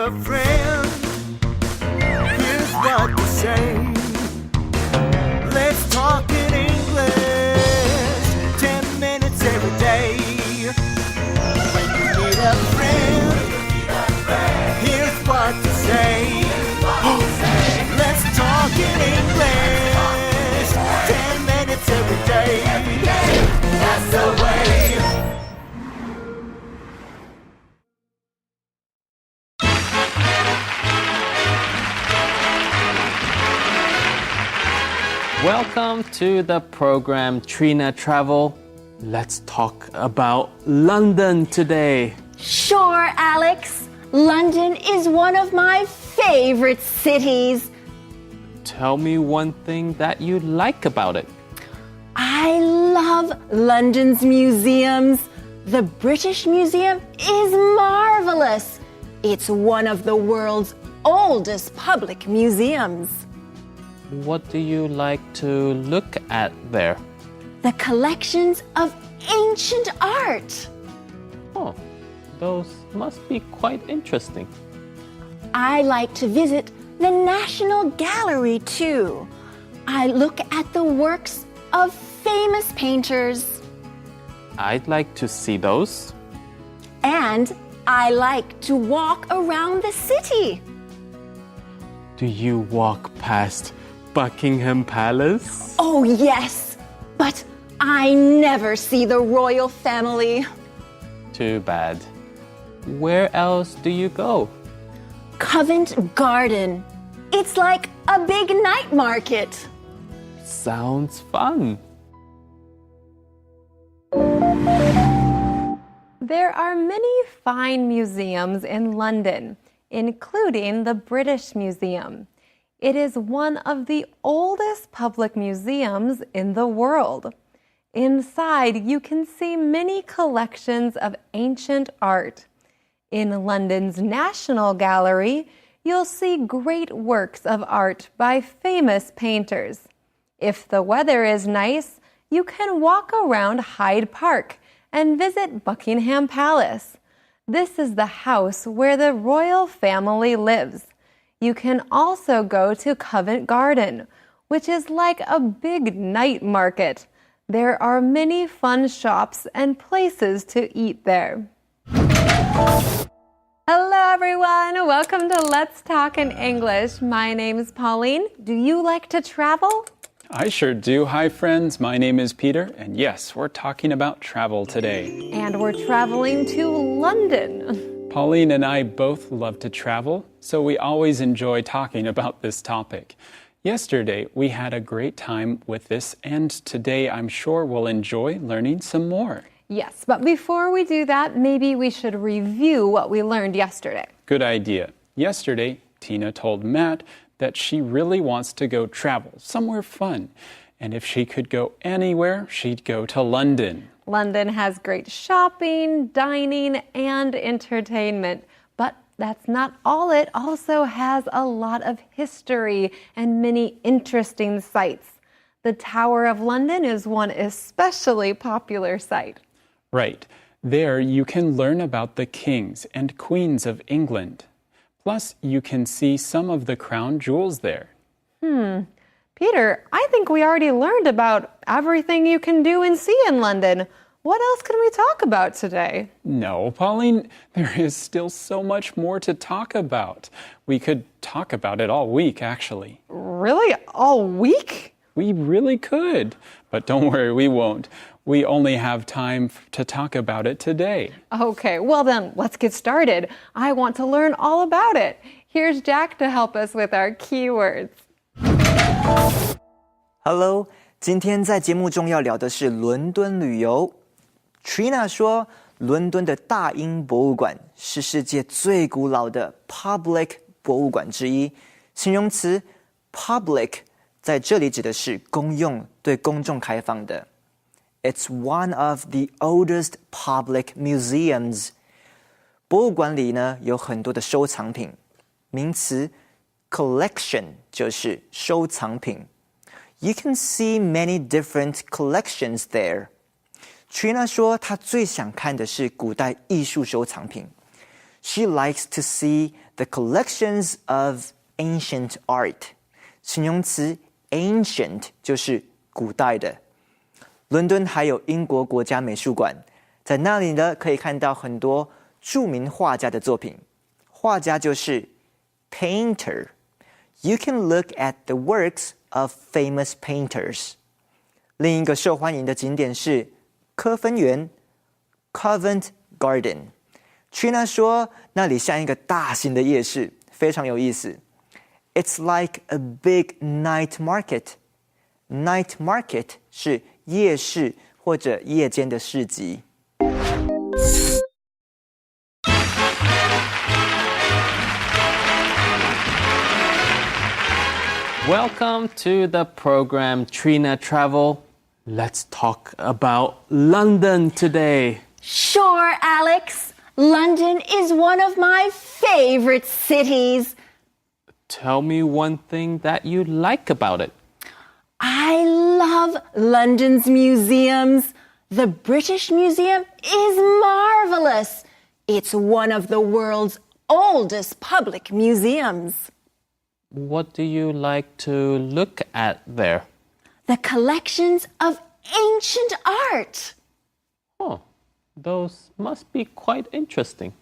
a friend, here's what to say. Let's talk in English, 10 minutes every day. When you need a friend, here's what to say. Let's talk in English, 10 minutes every day. That's the way. Welcome to the program Trina Travel. Let's talk about London today. Sure, Alex. London is one of my favorite cities. Tell me one thing that you like about it. I love London's museums. The British Museum is marvelous. It's one of the world's oldest public museums. What do you like to look at there? The collections of ancient art. Oh, those must be quite interesting. I like to visit the National Gallery too. I look at the works of famous painters. I'd like to see those. And I like to walk around the city. Do you walk past Buckingham Palace? Oh, yes, but I never see the royal family. Too bad. Where else do you go? Covent Garden. It's like a big night market. Sounds fun. There are many fine museums in London, including the British Museum. It is one of the oldest public museums in the world. Inside, you can see many collections of ancient art. In London's National Gallery, you'll see great works of art by famous painters. If the weather is nice, you can walk around Hyde Park and visit Buckingham Palace. This is the house where the royal family lives. You can also go to Covent Garden, which is like a big night market. There are many fun shops and places to eat there. Hello everyone, welcome to Let's Talk in English. My name is Pauline. Do you like to travel? I sure do. Hi friends, my name is Peter, and yes, we're talking about travel today. And we're traveling to London. Pauline and I both love to travel, so we always enjoy talking about this topic. Yesterday, we had a great time with this, and today I'm sure we'll enjoy learning some more. Yes, but before we do that, maybe we should review what we learned yesterday. Good idea. Yesterday, Tina told Matt that she really wants to go travel somewhere fun. And if she could go anywhere, she'd go to London. London has great shopping, dining, and entertainment. But that's not all. It also has a lot of history and many interesting sights. The Tower of London is one especially popular site. Right. There you can learn about the kings and queens of England. Plus, you can see some of the crown jewels there. Peter, I think we already learned about everything you can do and see in London. What else can we talk about today? No, Pauline, there is still so much more to talk about. We could talk about it all week, actually. Really? All week? We really could. But don't worry, we won't. We only have time to talk about it today. Okay, well then, let's get started. I want to learn all about it. Here's Jack to help us with our keywords. Hello， 今天在节目中要聊的是伦敦旅游。Trina 说，伦敦的大英博物馆是世界最古老的 public 博物馆之一。形容词 public 在这里指的是公用、对公众开放的。It's one of the oldest public museums. 博物馆里呢有很多的收藏品，名词 collection 就是收藏品。You can see many different collections there. Trina 说她最想看的是古代艺术收藏品。She likes to see the collections of ancient art. 形容词 ancient 就是古代的。伦敦还有英国国家美术馆，在那里呢可以看到很多著名画家的作品。画家就是 painter. You can look at the works of famous painters. 另一个受欢迎的景点是科芬园 Covent Garden. Trina 说那里像一个大型的夜市，非常有意思。It's like a big night market. Night market 是夜市或者夜间的市集。Welcome to the program Trina Travel. Let's talk about London today. Sure, Alex. London is one of my favorite cities. Tell me one thing that you like about it. I love London's museums. The British Museum is marvelous. It's one of the world's oldest public museums. What do you like to look at there? The collections of ancient art. Oh, those must be quite interesting.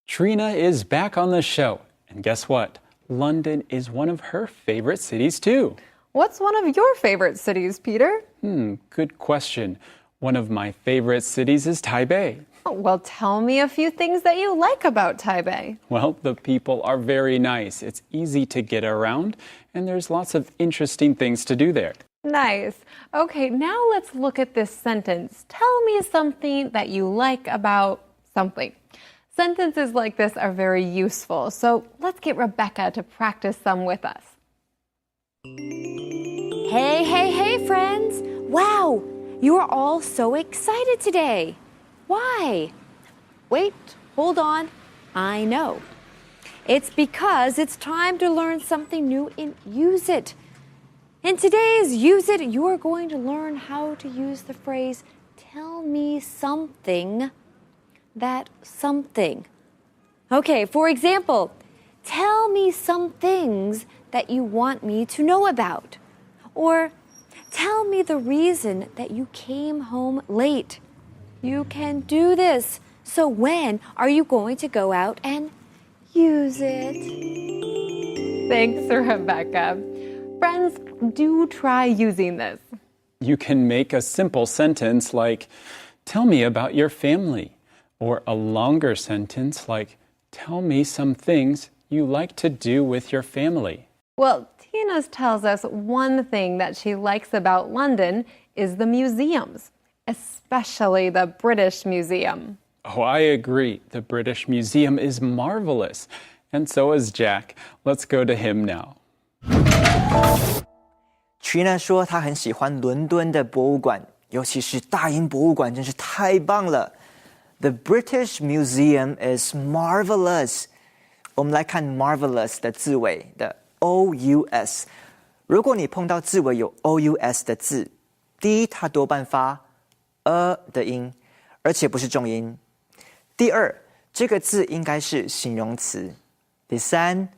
Trina is back on the show. And guess what? London is one of her favorite cities too. What's one of your favorite cities, Peter? Good question. One of my favorite cities is Taipei. Oh, well, tell me a few things that you like about Taipei. Well, the people are very nice. It's easy to get around, and there's lots of interesting things to do there. Nice. Okay, now let's look at this sentence. Tell me something that you like about something. Sentences like this are very useful, so let's get Rebecca to practice some with us. Hey, friends! Wow, you are all so excited today. Why? Wait, hold on. I know. It's because it's time to learn something new in Use It. In today's Use It, you are going to learn how to use the phrase, tell me something, that something. Okay, for example, tell me some things that you want me to know about. Or, tell me the reason that you came home late. You can do this. So when are you going to go out and use it? Thanks, Rebecca. Friends, do try using this. You can make a simple sentence like, tell me about your family. Or a longer sentence like, tell me some things you like to do with your family. Well, Tina tells us one thing that she likes about London is the museums, especially the British Museum. Oh, I agree. The British Museum is marvelous. And so is Jack. Let's go to him now. Trina 说她很喜欢伦敦的博物馆，尤其是大英博物馆，真是太棒了。The British Museum is marvelous. 我们来看 marvelous 的字尾的 O-U-S。如果你碰到字尾有 O-U-S 的字，第一，它多半发的音，而且不是重音。第二，这个字应该是形容词。第三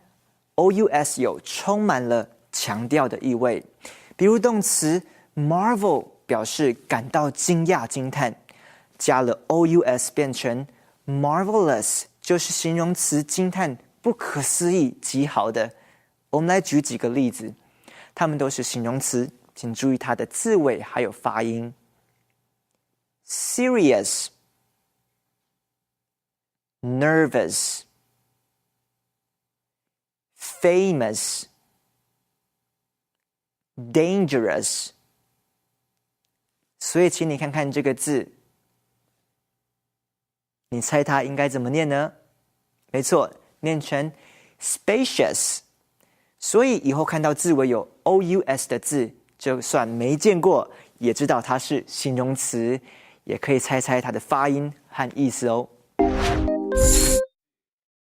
，O-U-S 有充满了强调的意味，比如动词 marvel 表示感到惊讶、惊叹。加了 O-U-S 变成 marvelous， 就是形容词惊叹、不可思议、极好的。我们来举几个例子，它们都是形容词，请注意它的字尾还有发音。Serious, nervous, famous, dangerous。所以，请你看看这个字。你猜它应该怎么念呢？没错，念成 spacious。所以以后看到字尾有 O-U-S 的字，就算没见过，也知道它是形容词，也可以猜猜它的发音和意思哦。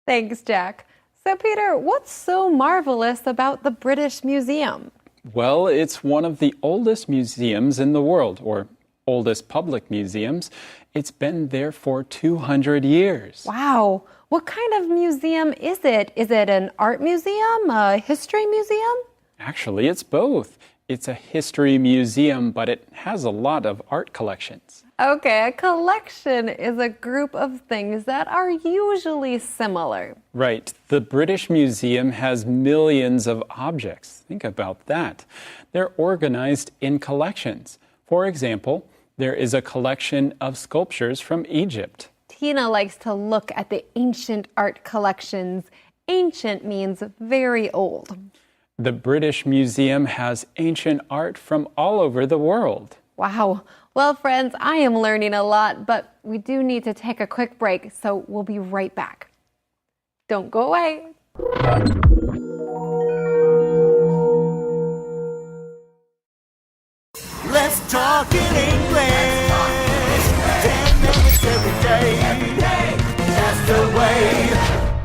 Thanks, Jack. So, Peter, what's so marvelous about the British Museum? Well, it's one of the oldest museums in the world, or oldest public museums. It's been there for 200 years. Wow. What kind of museum is it? Is it an art museum, a history museum? Actually, it's both. It's a history museum, but it has a lot of art collections. Okay, a collection is a group of things that are usually similar. Right. The British Museum has millions of objects. Think about that. They're organized in collections. For example, there is a collection of sculptures from Egypt. Tina likes to look at the ancient art collections. Ancient means very old. The British Museum has ancient art from all over the world. Wow. Well, friends, I am learning a lot, but we do need to take a quick break, so we'll be right back. Don't go away. Let's talk in English. 10 minutes every day. That's the way.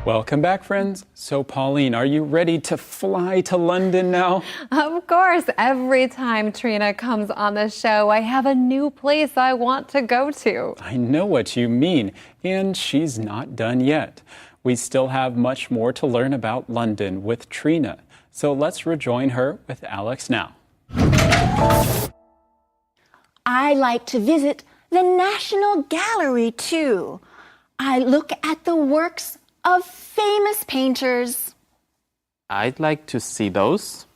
Welcome back, friends. So, Pauline, are you ready to fly to London now? Of course, every time Trina comes on the show, I have a new place I want to go to. I know what you mean, and she's not done yet. We still have much more to learn about London with Trina. So let's rejoin her with Alex now. I like to visit the National Gallery too. I look at the works of famous painters. I'd like to see those.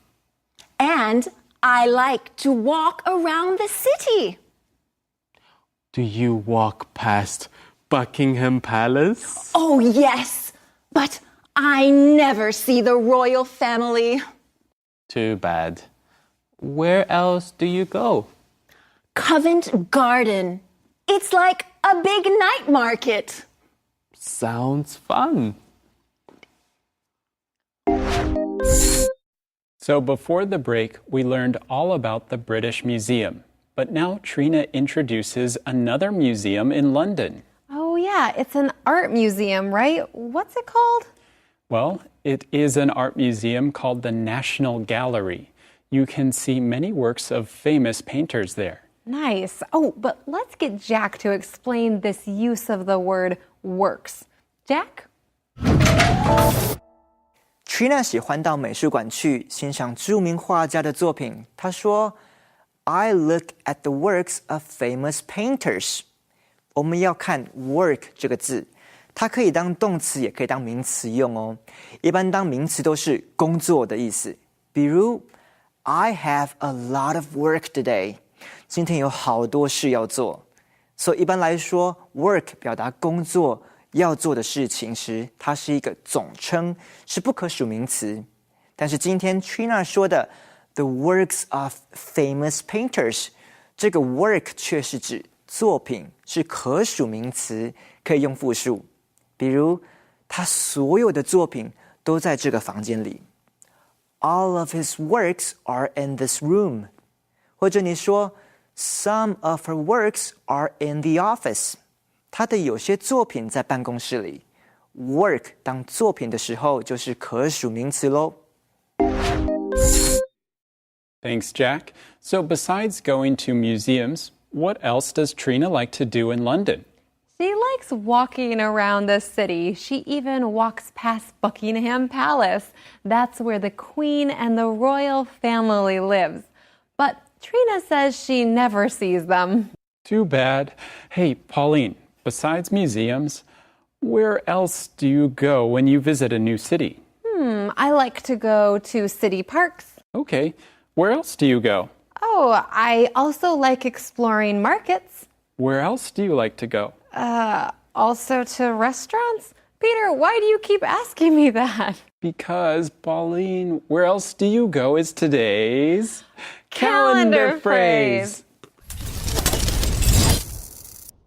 And I like to walk around the city. Do you walk past Buckingham Palace? Oh, yes, but I never see the royal family. Too bad. Where else do you go? Covent Garden. It's like a big night market. Sounds fun. So before the break, we learned all about the British Museum. But now Trina introduces another museum in London. Oh, yeah, it's an art museum, right? What's it called? Well, it is an art museum called the National Gallery. You can see many works of famous painters there. Nice. Oh, but let's get Jack to explain this use of the word works. Jack? Trina 喜欢到美术馆去欣赏著名画家的作品。她说 I look at the works of famous painters. 我们要看 work 这个字，它可以当动词也可以当名词用哦。一般当名词都是工作的意思，比如 I have a lot of work today. 今天有好多事要做。所以一般来说 work 表达工作要做的事情时，它是一个总称，是不可数名词。但是今天 Trina 说的 the works of famous painters， 这个 work 却是指作品，是可数名词，可以用复数。比如他所有的作品都在这个房间里。All of his works are in this room。 或者你说 Some of her works are in the office。 他的有些作品在办公室里。 Work 当作品的时候就是可数名词咯。 Thanks, Jack. So besides going to museums, what else does Trina like to do in London? She likes walking around the city. She even walks past Buckingham Palace. That's where the Queen and the royal family lives. But Trina says she never sees them. Too bad. Hey, Pauline, besides museums, where else do you go when you visit a new city? I like to go to city parks. Okay, where else do you go? Oh, I also like exploring markets. Where else do you like to go? Also to restaurants? Peter, why do you keep asking me that? Because, Pauline, where else do you go is today's Calendar phrase.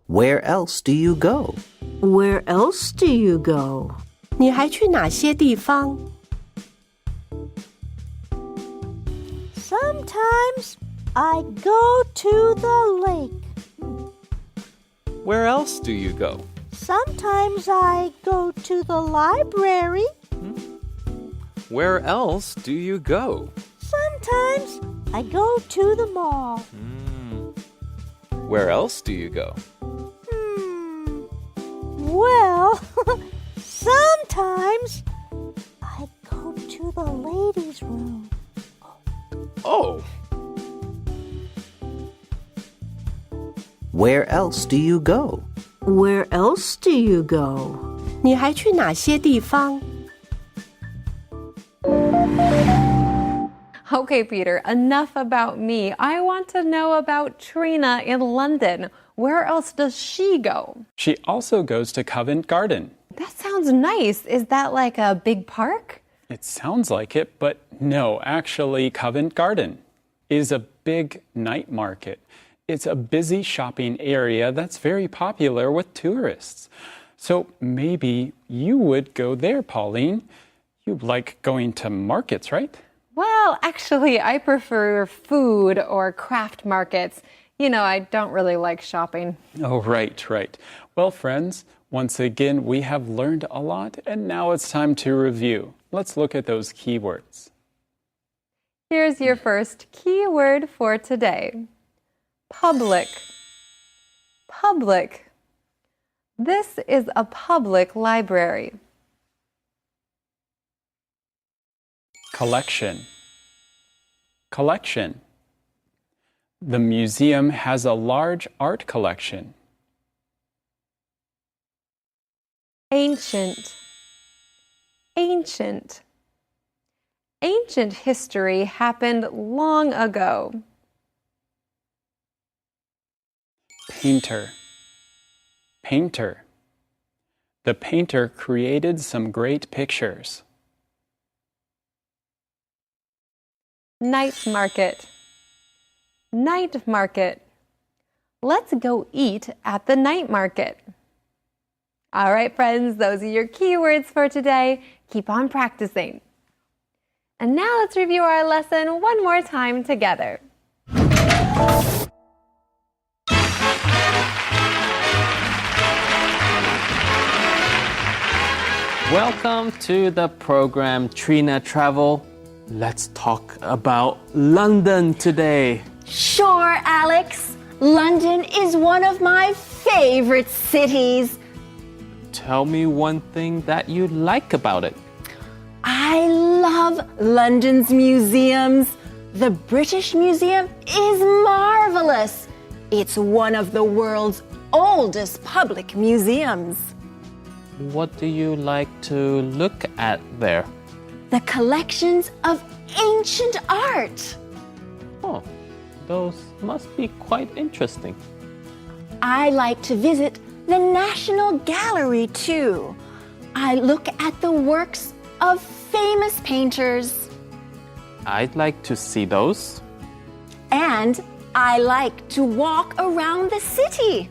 Where else do you go? Where else do you go? 你还去哪些地方 Sometimes I go to the lake. Where else do you go? Sometimes I go to the library. Where else do you go? Sometimes I go to the mall. Where else do you go? Well, sometimes I go to the ladies' room. Oh, Where else do you go? Where else do you go? 你还去哪些地方？ Okay, Peter, enough about me. I want to know about Trina in London. Where else does she go? She also goes to Covent Garden. That sounds nice. Is that like a big park? It sounds like it, but no, actually, Covent Garden is a big night market. It's a busy shopping area that's very popular with tourists. So maybe you would go there, Pauline. You like going to markets, right? Well, actually, I prefer food or craft markets. You know, I don't really like shopping. Oh, right. Well, friends, once again, we have learned a lot, and now it's time to review. Let's look at those keywords. Here's your first keyword for today. Public. Public. This is a public library. Collection. Collection. The museum has a large art collection. Ancient. Ancient. Ancient history happened long ago. Painter. Painter. The painter created some great pictures. Night market. Night market. Let's go eat at the night market. All right, friends, those are your keywords for today. Keep on practicing. And now let's review our lesson one more time together. Welcome to the program Trina Travel. Let's talk about London today. Sure, Alex. London is one of my favorite cities. Tell me one thing that you like about it. I love London's museums. The British Museum is marvelous. It's one of the world's oldest public museums. What do you like to look at there? The collections of ancient art. Oh, those must be quite interesting. I like to visit the National Gallery too. I look at the works of famous painters. I'd like to see those. And I like to walk around the city.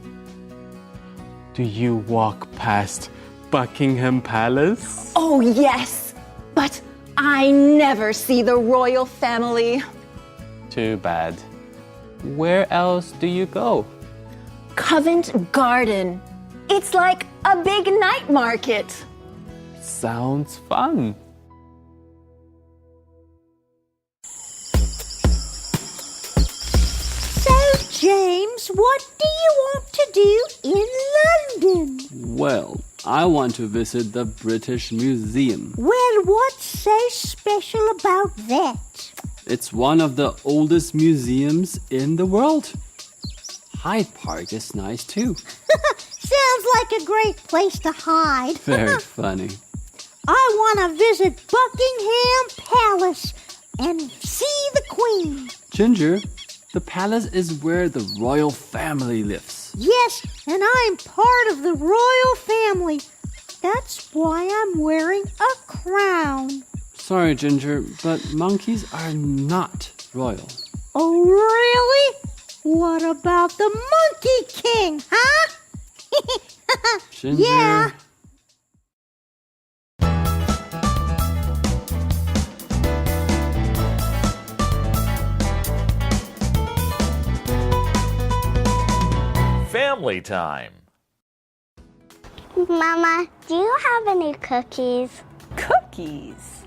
Do you walk past Buckingham Palace? Oh, yes, but I never see the royal family. Too bad. Where else do you go? Covent Garden. It's like a big night market. Sounds fun. So, James, what do you want to do in London? Well, I want to visit the British Museum. Well, what's so special about that? It's one of the oldest museums in the world. Hyde Park is nice too. Sounds like a great place to hide. Very funny. I want to visit Buckingham Palace and see the Queen. Ginger, the palace is where the royal family lives. Yes, and I'm part of the royal family. That's why I'm wearing a crown. Sorry, Ginger, but monkeys are not royal. Oh, really? What about the Monkey King, huh? Ginger. Yeah. Family time. Mama, do you have any cookies? Cookies?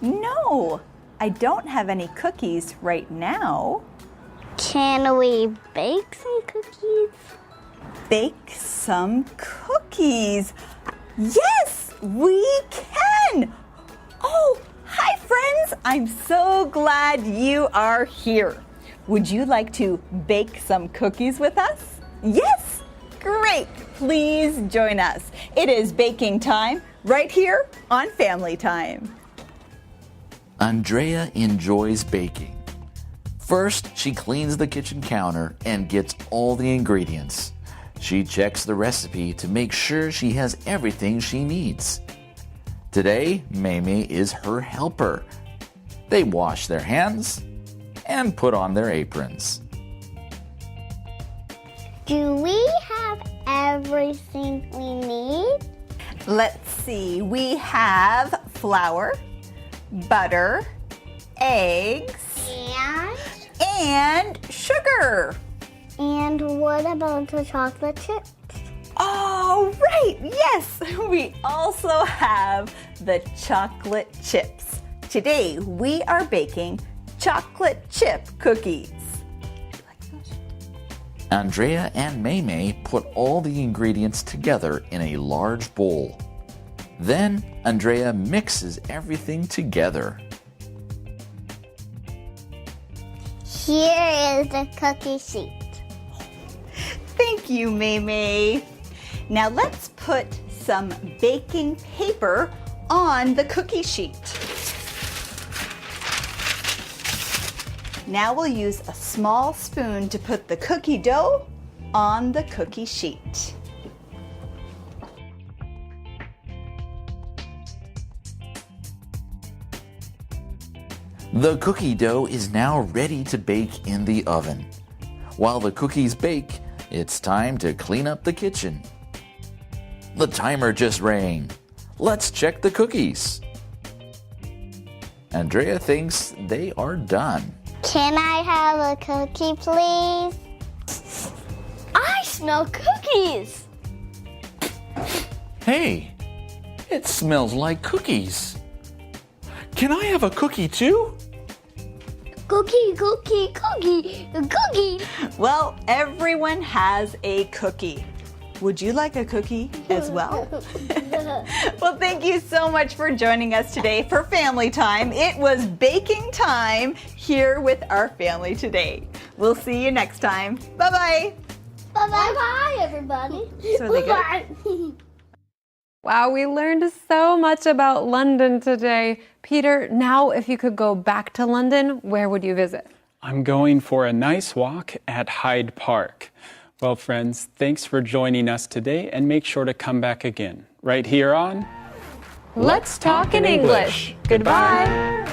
No, I don't have any cookies right now. Can we bake some cookies? Bake some cookies. Yes, we can. Oh, hi friends. I'm so glad you are here. Would you like to bake some cookies with us? Yes? Great. Please join us. It is baking time right here on Family Time. Andrea enjoys baking. First, she cleans the kitchen counter and gets all the ingredients. She checks the recipe to make sure she has everything she needs. Today, Maymay is her helper. They wash their hands and put on their aprons. Do we have everything we need? Let's see. We have flour, butter, eggs, and sugar. And what about the chocolate chips? Oh, right. Yes, we also have the chocolate chips. Today, we are baking chocolate chip cookies. Andrea and Maymay put all the ingredients together in a large bowl. Then, Andrea mixes everything together. Here is the cookie sheet. Thank you, Maymay. Now let's put some baking paper on the cookie sheet. Now we'll use a small spoon to put the cookie dough on the cookie sheet. The cookie dough is now ready to bake in the oven. While the cookies bake, it's time to clean up the kitchen. The timer just rang. Let's check the cookies. Andrea thinks they are done. Can I have a cookie, please? I smell cookies. Hey, it smells like cookies. Can I have a cookie too? Cookie, cookie, cookie, cookie. Well, everyone has a cookie. Would you like a cookie as well? Well, thank you so much for joining us today for Family Time. It was baking time here with our family today. We'll see you next time. Bye-bye. Bye-bye. Bye-bye, everybody. So they go. Wow, we learned so much about London today. Peter, now if you could go back to London, where would you visit? I'm going for a nice walk at Hyde Park. Well, friends, thanks for joining us today, and make sure to come back again right here on Let's Talk in English. Goodbye.